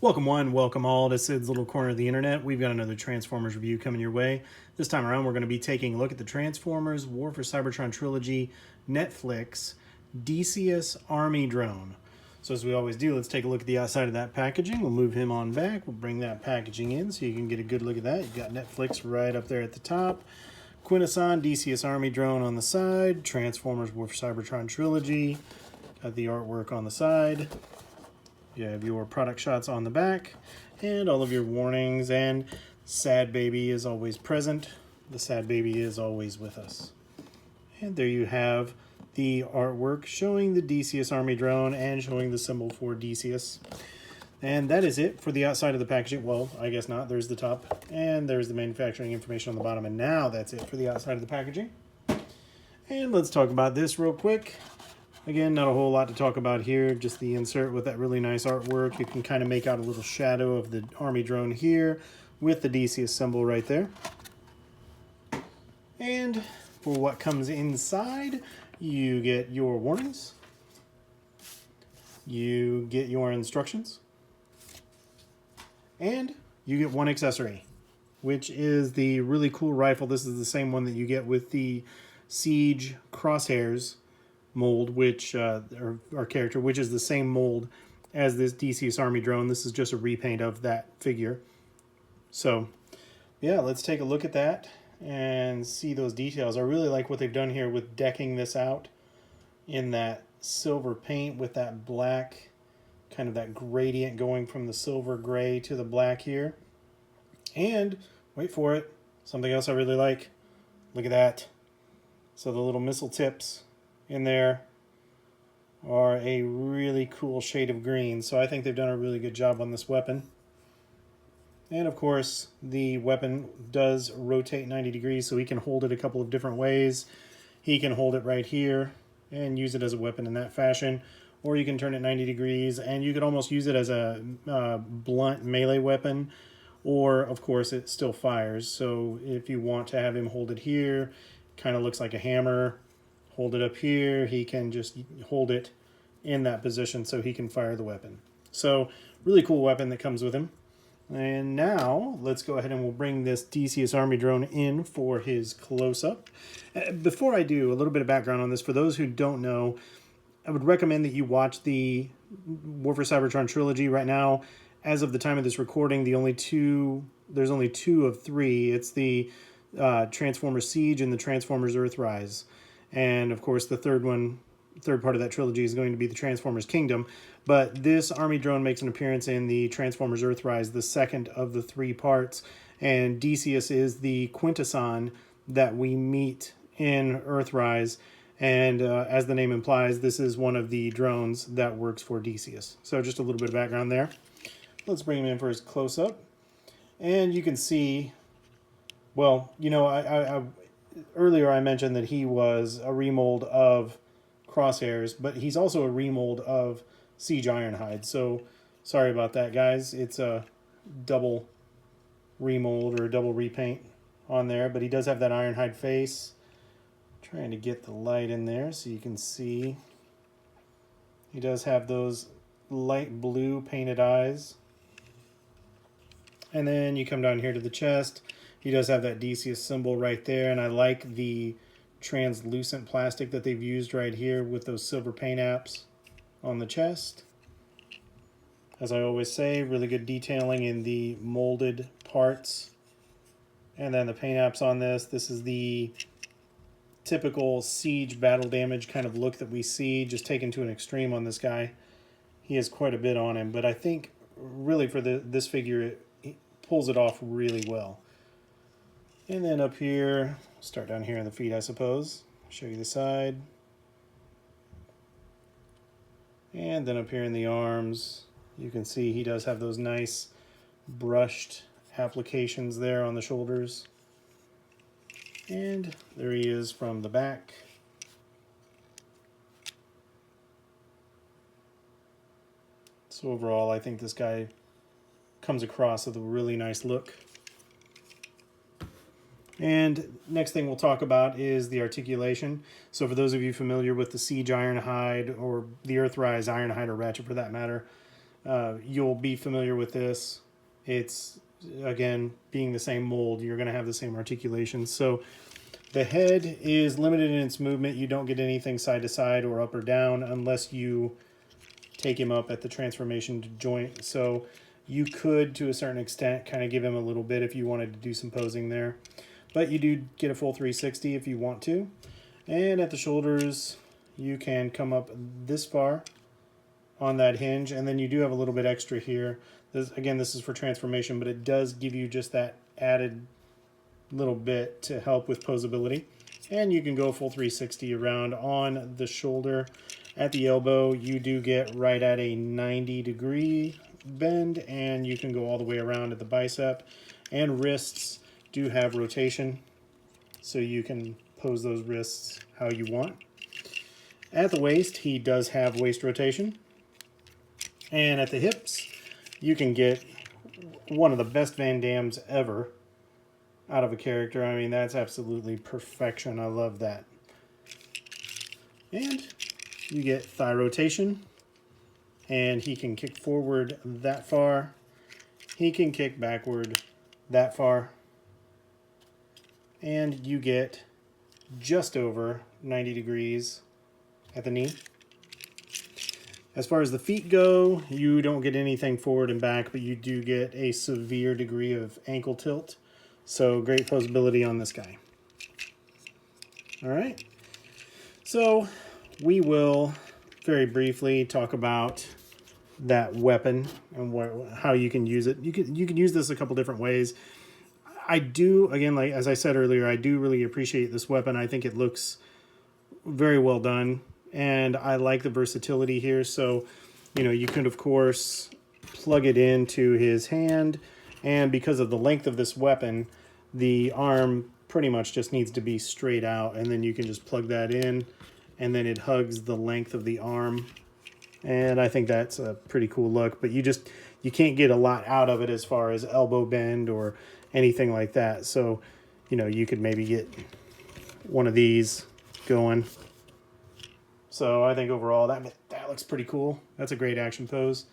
Welcome one, welcome all to Sid's Little Corner of the Internet. We've got another Transformers review coming your way. This time around we're going to be taking a look at the Transformers War for Cybertron Trilogy Netflix Deseeus Army Drone. So as we always do, let's take a look at the outside of that packaging. We'll move him on back. We'll bring that packaging in so you can get a good look at that. You've got Netflix right up there at the top. Quintesson, Deseeus Army Drone on the side. Transformers War for Cybertron Trilogy. Got the artwork on the side. You have your product shots on the back and all of your warnings, and Sad Baby is always present. The Sad Baby is always with us. And there you have the artwork showing the Deseeus Army Drone and showing the symbol for Deseeus. And that is it for the outside of the packaging. Well, I guess not. There's the top and there's the manufacturing information on the bottom. And now that's it for the outside of the packaging. And let's talk about this real quick. Again, not a whole lot to talk about here, just the insert with that really nice artwork. You can kind of make out a little shadow of the Army Drone here with the Deseeus symbol right there. And for what comes inside, you get your warnings, you get your instructions, and you get one accessory, which is the really cool rifle. This is the same one that you get with the Siege Crosshairs mold, which our character, which is the same mold as this Deseeus Army Drone. This is just a repaint of that figure. So yeah, let's take a look at that and see those details. I really like what they've done here with decking this out in that silver paint with that black, kind of that gradient going from the silver gray to the black here. And wait for it, something else I really like. Look at that. So the little missile tips in there are a really cool shade of green. So I think they've done a really good job on this weapon. And of course, the weapon does rotate 90 degrees, so he can hold it a couple of different ways. He can hold it right here and use it as a weapon in that fashion, or you can turn it 90 degrees and you could almost use it as a blunt melee weapon, or of course it still fires. So if you want to have him hold it here, kind of looks like a hammer, hold it up here, he can just hold it in that position so he can fire the weapon. So really cool weapon that comes with him. And now let's go ahead and we'll bring this Deseeus Army Drone in for his close-up. Before I do, a little bit of background on this. For those who don't know, I would recommend that you watch the War for Cybertron Trilogy. Right now, as of the time of this recording, there's only two of three. It's the Transformers Siege and the Transformers Earthrise. And of course, the third part of that trilogy is going to be the Transformers Kingdom. But this Army Drone makes an appearance in the Transformers Earthrise, the second of the three parts. And Deseeus is the Quintesson that we meet in Earthrise. And as the name implies, this is one of the drones that works for Deseeus. So just a little bit of background there. Let's bring him in for his close-up. And you can see, well, you know, earlier I mentioned that he was a remold of Crosshairs, but he's also a remold of Siege Ironhide. So sorry about that, guys. It's a double remold or a double repaint on there, but he does have that Ironhide face. Trying to get the light in there so you can see. He does have those light blue painted eyes. And then you come down here to the chest. He does have that Deseeus symbol right there, and I like the translucent plastic that they've used right here with those silver paint apps on the chest. As I always say, really good detailing in the molded parts. And then the paint apps on this. This is the typical Siege battle damage kind of look that we see, just taken to an extreme on this guy. He has quite a bit on him, but I think really for this figure, it pulls it off really well. And then up here, start down here on the feet, I suppose. Show you the side. And then up here in the arms, you can see he does have those nice brushed applications there on the shoulders. And there he is from the back. So overall, I think this guy comes across with a really nice look. And next thing we'll talk about is the articulation. So for those of you familiar with the Siege Ironhide or the Earthrise Ironhide or Ratchet for that matter, You'll be familiar with this. It's, again, being the same mold, you're going to have the same articulation. So the head is limited in its movement. You don't get anything side to side or up or down unless you take him up at the transformation joint. So you could, to a certain extent, kind of give him a little bit if you wanted to do some posing there. But you do get a full 360 if you want to. And at the shoulders, you can come up this far on that hinge, and then you do have a little bit extra here. Again, this is for transformation, but it does give you just that added little bit to help with posability. And you can go full 360 around on the shoulder. At the elbow, you do get right at a 90-degree bend, and you can go all the way around at the bicep. And wrists do have rotation, so you can pose those wrists how you want. At the waist, he does have waist rotation. And at the hips, you can get one of the best Van Dams ever out of a character. I mean, that's absolutely perfection. I love that. And you get thigh rotation. And he can kick forward that far. He can kick backward that far. And you get just over 90 degrees at the knee. As far as the feet go, you don't get anything forward and back, but you do get a severe degree of ankle tilt. So great posability on this guy. All right. So we will very briefly talk about that weapon and how you can use it. You can use this a couple different ways. I do, again, like as I said earlier, I do really appreciate this weapon. I think it looks very well done. And I like the versatility here. So, you know, you could, of course, plug it into his hand. And because of the length of this weapon, the arm pretty much just needs to be straight out. And then you can just plug that in. And then it hugs the length of the arm. And I think that's a pretty cool look. But you can't get a lot out of it as far as elbow bend or anything like that. So, you know, you could maybe get one of these going. So I think overall that looks pretty cool. That's a great action pose.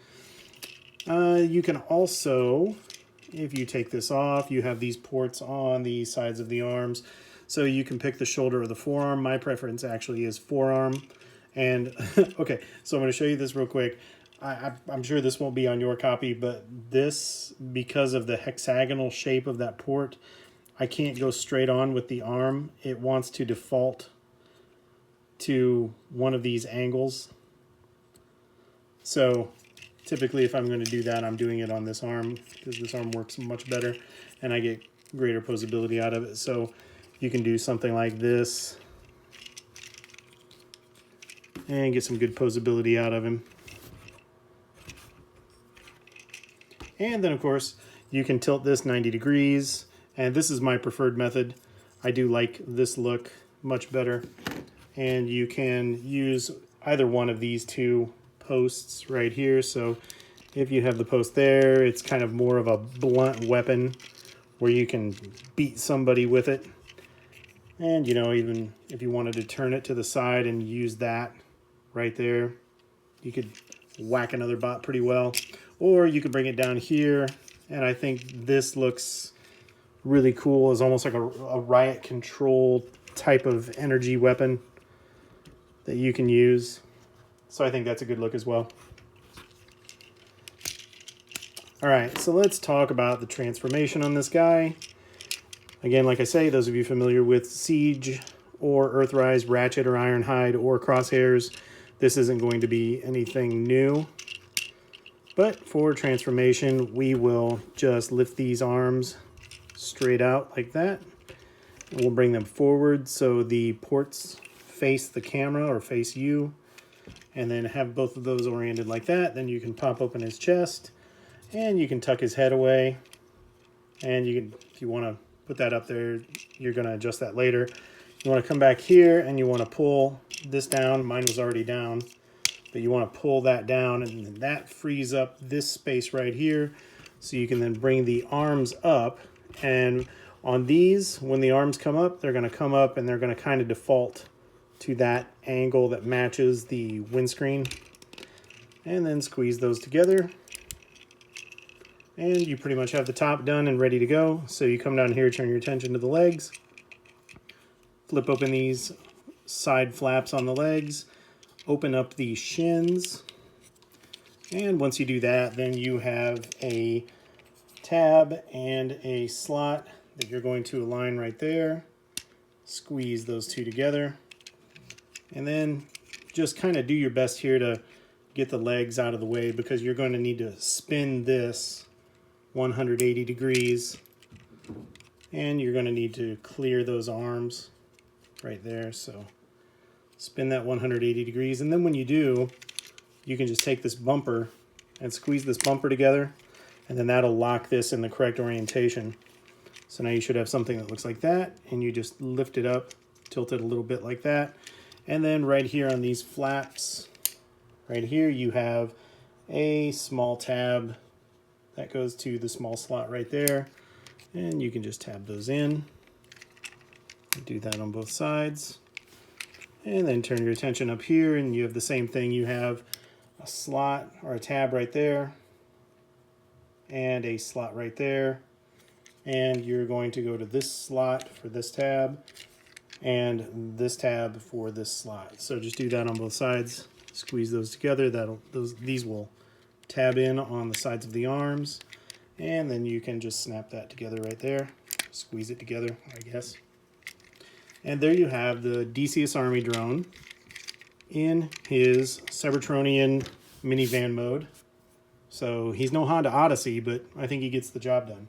You can also, if you take this off, you have these ports on the sides of the arms. So you can pick the shoulder or the forearm. My preference actually is forearm. And okay, so I'm going to show you this real quick. I'm sure this won't be on your copy, but this, because of the hexagonal shape of that port, I can't go straight on with the arm. It wants to default to one of these angles. So typically if I'm going to do that, I'm doing it on this arm because this arm works much better and I get greater posability out of it. So you can do something like this and get some good posability out of him. And then of course you can tilt this 90 degrees, and this is my preferred method. I do like this look much better. And you can use either one of these two posts right here. So if you have the post there, it's kind of more of a blunt weapon where you can beat somebody with it. And, you know, even if you wanted to turn it to the side and use that right there, you could whack another bot pretty well. Or you could bring it down here. And I think this looks really cool. It's almost like a riot control type of energy weapon that you can use. So I think that's a good look as well. All right, so let's talk about the transformation on this guy. Again, like I say, those of you familiar with Siege or Earthrise, Ratchet or Ironhide or Crosshairs, this isn't going to be anything new. But for transformation, we will just lift these arms straight out like that. And we'll bring them forward so the ports face the camera or face you, and then have both of those oriented like that. Then you can pop open his chest and you can tuck his head away, and you can, if you want to put that up there, you're going to adjust that later. You want to come back here and you want to pull this down. Mine was already down, but you want to pull that down, and that frees up this space right here so you can then bring the arms up. And on these, when the arms come up, they're going to come up and they're going to kind of default to that angle that matches the windscreen. And then squeeze those together. And you pretty much have the top done and ready to go. So you come down here, turn your attention to the legs. Flip open these side flaps on the legs. Open up the shins. And once you do that, then you have a tab and a slot that you're going to align right there. Squeeze those two together. And then just kind of do your best here to get the legs out of the way, because you're going to need to spin this 180 degrees. And you're going to need to clear those arms right there. So spin that 180 degrees. And then when you do, you can just take this bumper and squeeze this bumper together, and then that'll lock this in the correct orientation. So now you should have something that looks like that, and you just lift it up, tilt it a little bit like that. And then right here on these flaps, right here, you have a small tab that goes to the small slot right there. And you can just tab those in. Do that on both sides. And then turn your attention up here, and you have the same thing. You have a slot or a tab right there, and a slot right there. And you're going to go to this slot for this tab, and this tab for this slot. So just do that on both sides. Squeeze those together. These will tab in on the sides of the arms, and then you can just snap that together right there. Squeeze it together, I guess. And there you have the Deseeus Army drone in his Cybertronian minivan mode. So he's no Honda Odyssey, but I think he gets the job done.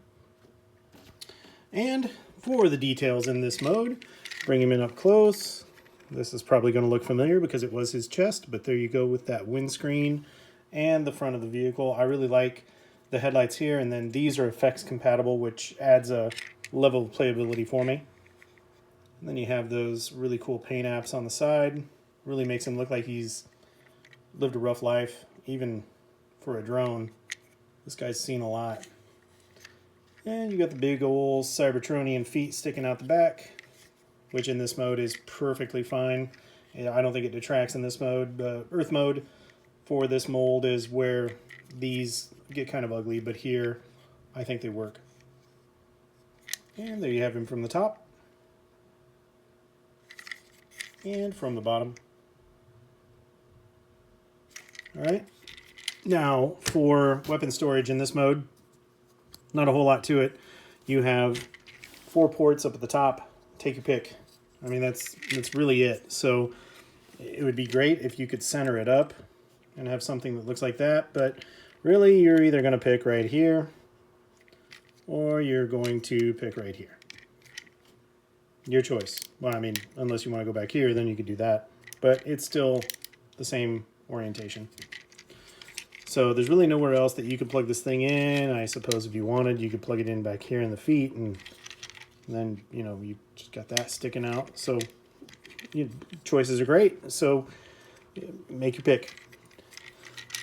And for the details in this mode, bring him in up close. This is probably going to look familiar because it was his chest, but there you go with that windscreen and the front of the vehicle. I really like the headlights here, and then these are effects compatible, which adds a level of playability for me. And then you have those really cool paint apps on the side. Really makes him look like he's lived a rough life, even for a drone. This guy's seen a lot. And you got the big old Cybertronian feet sticking out the back, which in this mode is perfectly fine. I don't think it detracts in this mode. Earth mode for this mold is where these get kind of ugly, but here I think they work. And there you have him from the top. And from the bottom. Alright. Now, for weapon storage in this mode, not a whole lot to it. You have 4 ports up at the top. Take your pick. I mean, that's really it. So it would be great if you could center it up and have something that looks like that, but really you're either going to pick right here or you're going to pick right here. Your choice. Well, I mean, unless you want to go back here, then you could do that. But it's still the same orientation. So there's really nowhere else that you could plug this thing in. I suppose if you wanted, you could plug it in back here in the feet, and then, you know, you just got that sticking out. So choices are great. So make your pick.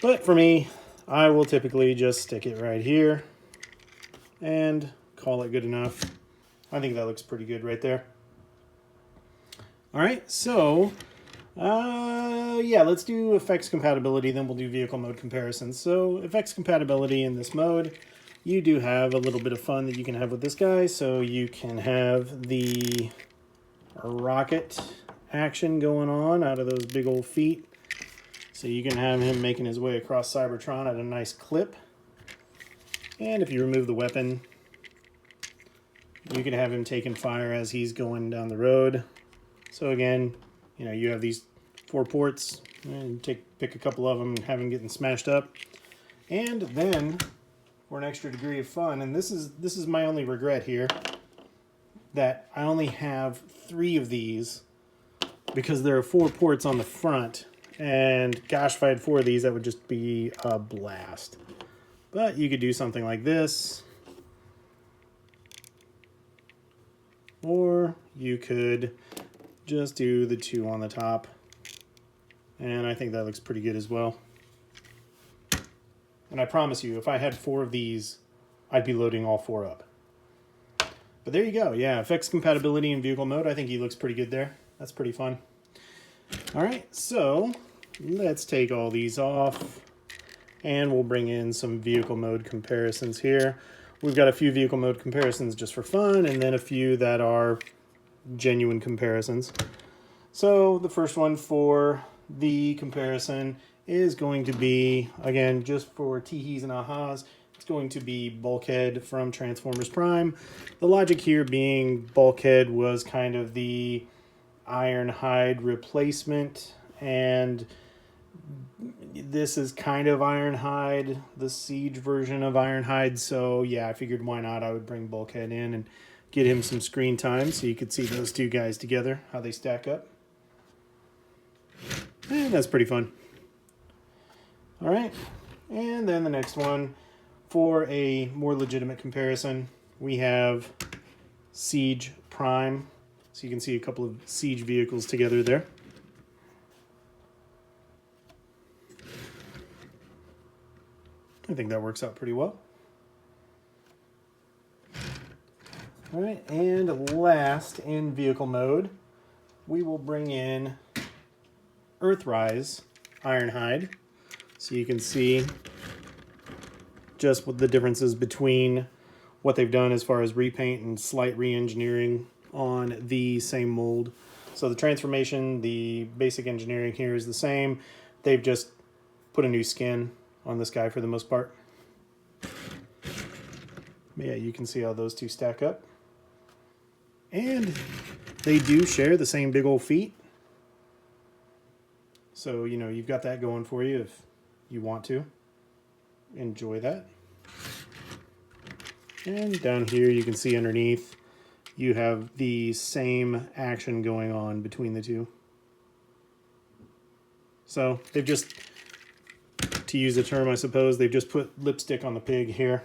But for me, I will typically just stick it right here and call it good enough. I think that looks pretty good right there. All right, so yeah, let's do effects compatibility, then we'll do vehicle mode comparisons. So effects compatibility in this mode, you do have a little bit of fun that you can have with this guy. So you can have the rocket action going on out of those big old feet. So you can have him making his way across Cybertron at a nice clip. And if you remove the weapon, you can have him taking fire as he's going down the road. So again, you know, you have these 4 ports, and pick a couple of them and have them getting smashed up. And then, for an extra degree of fun, and this is my only regret here, that I only have 3 of these because there are 4 ports on the front. And gosh, if I had 4 of these, that would just be a blast. But you could do something like this. Or you could just do the 2 on the top. And I think that looks pretty good as well. And I promise you, if I had 4 of these, I'd be loading all 4 up. But there you go. Yeah, effects compatibility in vehicle mode. I think he looks pretty good there. That's pretty fun. All right, so let's take all these off. And we'll bring in some vehicle mode comparisons here. We've got a few vehicle mode comparisons just for fun, and then a few that are genuine comparisons. So the first one for the comparison is going to be, again, just for teehees and ahas, it's going to be Bulkhead from Transformers Prime. The logic here being Bulkhead was kind of the Ironhide replacement, and this is kind of Ironhide, the Siege version of Ironhide, so yeah, I figured why not, I would bring Bulkhead in and get him some screen time so you could see those two guys together, how they stack up. And that's pretty fun. All right, and then the next one, for a more legitimate comparison, we have Siege Prime. So you can see a couple of Siege vehicles together there. I think that works out pretty well. All right, and last in vehicle mode, we will bring in Earthrise Ironhide. So you can see just what the differences between what they've done as far as repaint and slight re-engineering on the same mold. So the transformation, the basic engineering here is the same. They've just put a new skin on this guy for the most part. But yeah, you can see how those two stack up. And they do share the same big old feet. So, you know, you've got that going for you if you want to enjoy that. And down here you can see underneath you have the same action going on between the two. So they've just, to use the term I suppose, they've just put lipstick on the pig here.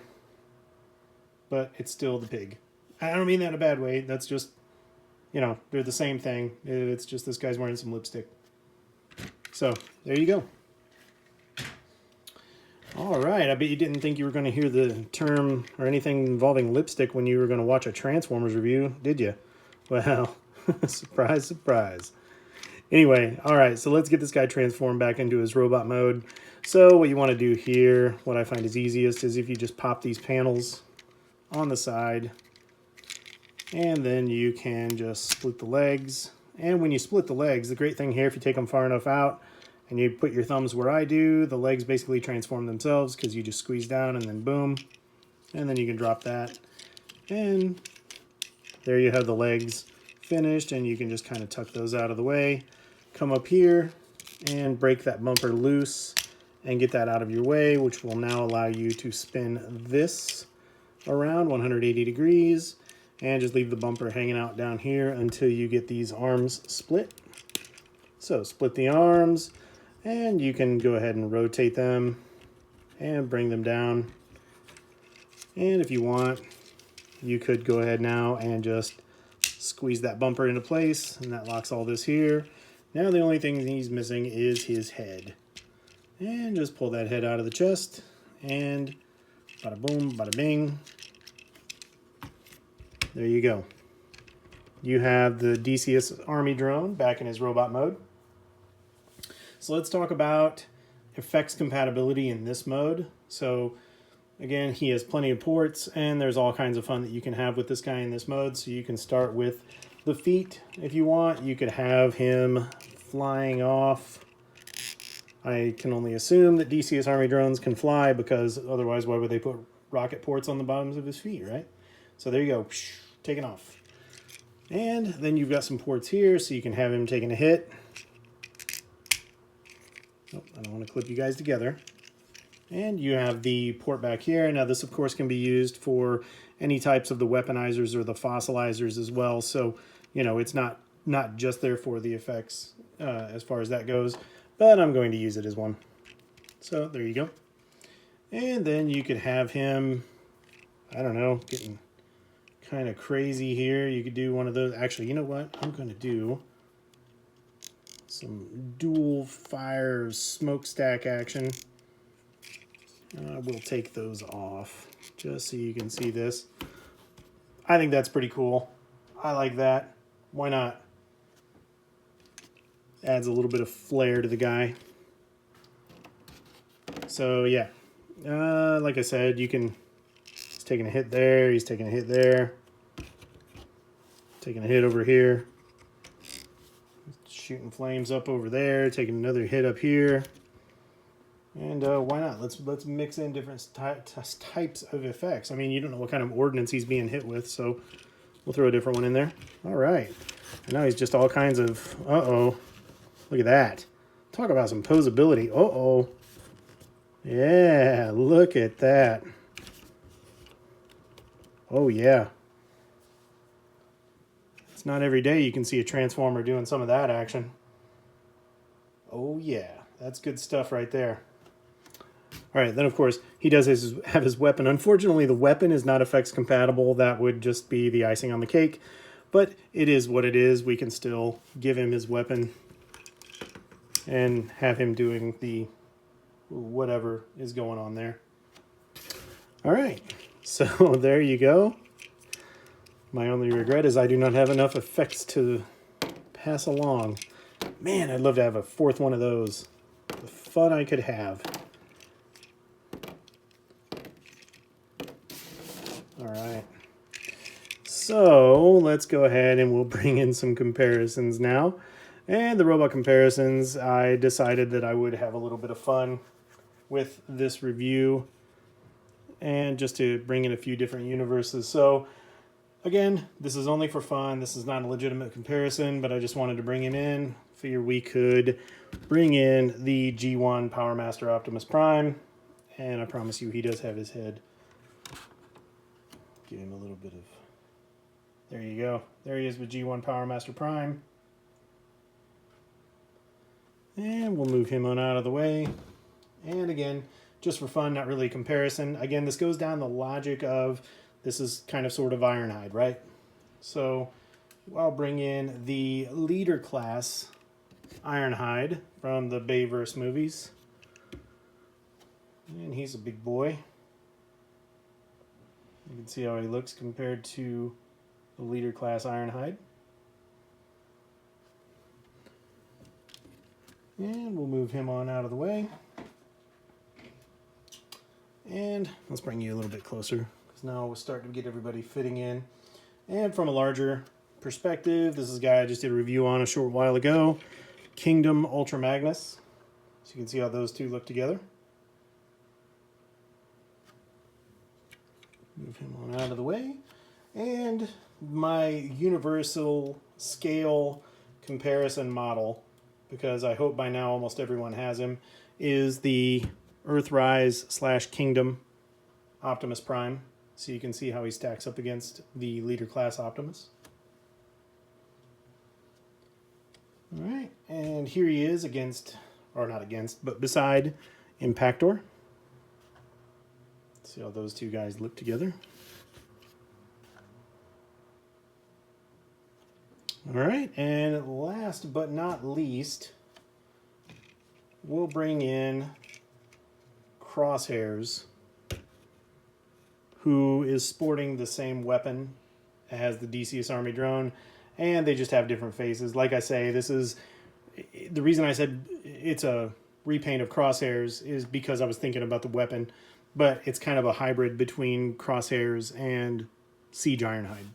But it's still the pig. I don't mean that in a bad way. That's just, you know, they're the same thing. It's just this guy's wearing some lipstick. So there you go. All right, I bet you didn't think you were going to hear the term or anything involving lipstick when you were going to watch a Transformers review, did you? Well, surprise, surprise. Anyway, all right, so let's get this guy transformed back into his robot mode. So what you want to do here, what I find is easiest, is if you just pop these panels on the side, and then you can just split the legs. And when you split the legs, the great thing here, if you take them far enough out, and you put your thumbs where I do, the legs basically transform themselves because you just squeeze down and then boom. And then you can drop that. And there you have the legs finished, and you can just kind of tuck those out of the way. Come up here and break that bumper loose and get that out of your way, which will now allow you to spin this around 180 degrees and just leave the bumper hanging out down here until you get these arms split. So split the arms, and you can go ahead and rotate them and bring them down. And if you want, you could go ahead now and just squeeze that bumper into place, and that locks all this here. Now the only thing he's missing is his head. And just pull that head out of the chest, and bada boom, bada bing. There you go. You have the Deseeus army drone back in his robot mode. So let's talk about effects compatibility in this mode. So again, he has plenty of ports, and there's all kinds of fun that you can have with this guy in this mode. So you can start with the feet if you want. You could have him flying off. I can only assume that Deseeus army drones can fly, because otherwise why would they put rocket ports on the bottoms of his feet, right? So there you go, taking off. And then you've got some ports here, so you can have him taking a hit. Oh, I don't want to clip you guys together. And you have the port back here. Now this, of course, can be used for any types of the weaponizers or the fossilizers as well. So, you know, it's not just there for the effects as far as that goes, but I'm going to use it as one. So there you go. And then you could have him, I don't know, getting kind of crazy here. You could do one of those. Actually, you know what? I'm going to do some dual fire smokestack action. We'll take those off just so you can see this. I think that's pretty cool. I like that. Why not? Adds a little bit of flair to the guy. So yeah, like I said, you can. He's taking a hit there. He's taking a hit there. Taking a hit over here. Shooting flames up over there. Taking another hit up here. And why not? Let's mix in different types of effects. I mean, you don't know what kind of ordnance he's being hit with, so we'll throw a different one in there. All right. And now he's just all kinds of... Uh-oh. Look at that. Talk about some posability. Uh-oh. Yeah, look at that. Oh, yeah. It's not every day you can see a Transformer doing some of that action. Oh, yeah. That's good stuff right there. All right, then, of course, he does have his weapon. Unfortunately, the weapon is not effects compatible. That would just be the icing on the cake. But it is what it is. We can still give him his weapon and have him doing the whatever is going on there. All right, so there you go. My only regret is I do not have enough effects to pass along. Man, I'd love to have a fourth one of those. The fun I could have. All right. So let's go ahead and we'll bring in some comparisons now. And the robot comparisons, I decided that I would have a little bit of fun with this review and just to bring in a few different universes. So again, this is only for fun. This is not a legitimate comparison, but I just wanted to bring it in. Figure we could bring in the G1 Power Master Optimus Prime. And I promise you he does have his head. Give him a little bit of... There you go. There he is with G1 Power Master Prime. And we'll move him on out of the way. And again, just for fun, not really a comparison. Again, this goes down the logic of this is kind of sort of Ironhide, right? So I'll bring in the leader class Ironhide from the Bayverse movies. And he's a big boy. You can see how he looks compared to the leader class Ironhide. And we'll move him on out of the way. And let's bring you a little bit closer, because now we're starting to get everybody fitting in. And from a larger perspective, this is a guy I just did a review on a short while ago, Kingdom Ultra Magnus. So you can see how those two look together. Move him on out of the way. And my universal scale comparison model, because I hope by now almost everyone has him, is the Earthrise / Kingdom Optimus Prime. So you can see how he stacks up against the leader class Optimus. All right, and here he is against, or not against, but beside Impactor. See how those two guys look together. All right, and last but not least, we'll bring in Crosshairs, who is sporting the same weapon as the Deseeus Army drone, and they just have different faces. Like I say, this is the reason I said it's a repaint of Crosshairs is because I was thinking about the weapon, but it's kind of a hybrid between Crosshairs and Siege Ironhide.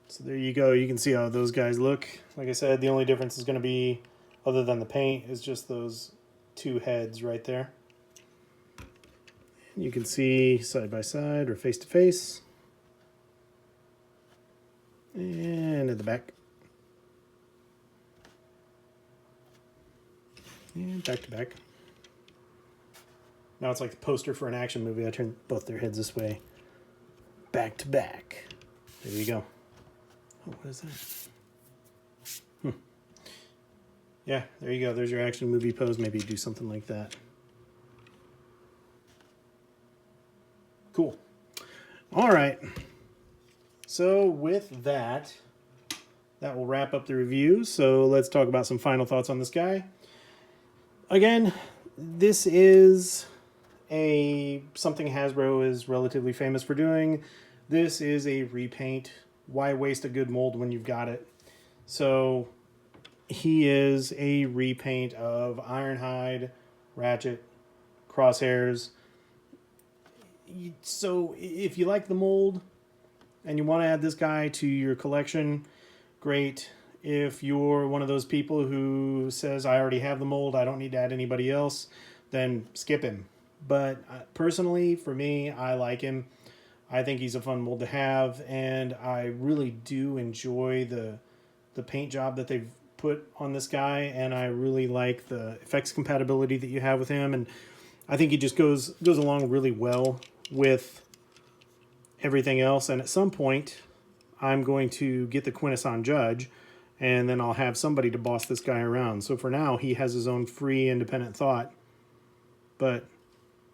So there you go. You can see how those guys look. Like I said, the only difference is going to be, other than the paint, is just those two heads right there. You can see side by side or face to face. And at the back. And back to back. Now it's like the poster for an action movie. I turn both their heads this way. Back to back. There you go. Oh, what is that? Yeah, there you go. There's your action movie pose. Maybe do something like that. Cool. All right. So with that, that will wrap up the review. So let's talk about some final thoughts on this guy. Again, this is something Hasbro is relatively famous for doing. This is a repaint. Why waste a good mold when you've got it? So he is a repaint of Ironhide, Ratchet, Crosshairs. So if you like the mold and you want to add this guy to your collection, great. If you're one of those people who says, I already have the mold, I don't need to add anybody else, then skip him. But personally, for me, I like him. I think he's a fun mold to have, and I really do enjoy the paint job that they've put on this guy, and I really like the effects compatibility that you have with him, and I think he just goes along really well with everything else. And at some point, I'm going to get the Quintesson Judge, and then I'll have somebody to boss this guy around. So for now, he has his own free, independent thought, but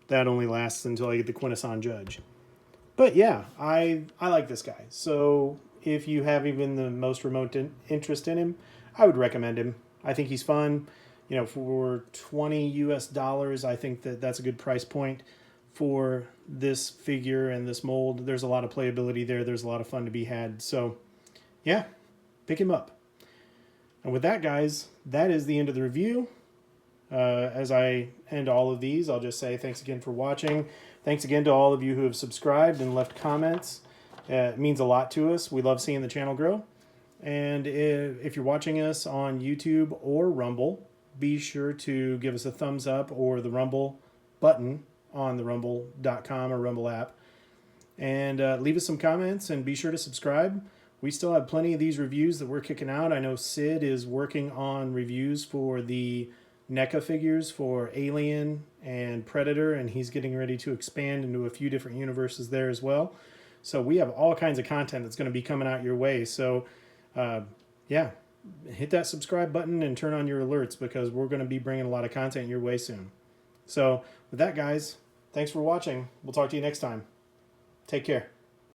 that only lasts until I get the Quintesson Judge. But yeah, I like this guy. So if you have even the most remote interest in him, I would recommend him. I think he's fun. You know, for $20 US, I think that's a good price point for this figure and this mold. There's a lot of playability there. There's a lot of fun to be had. So yeah, pick him up. And with that, guys, that is the end of the review. As I end all of these, I'll just say thanks again for watching. Thanks again to all of you who have subscribed and left comments. It means a lot to us. We love seeing the channel grow. And if you're watching us on YouTube or Rumble, be sure to give us a thumbs up or the Rumble button on the rumble.com or Rumble app. And leave us some comments and be sure to subscribe. We still have plenty of these reviews that we're kicking out. I know Sid is working on reviews for the NECA figures for Alien and Predator, and he's getting ready to expand into a few different universes there as well. So we have all kinds of content that's going to be coming out your way. So yeah, hit that subscribe button and turn on your alerts, because we're going to be bringing a lot of content your way soon. So with that, guys, thanks for watching. We'll talk to you next time. Take care.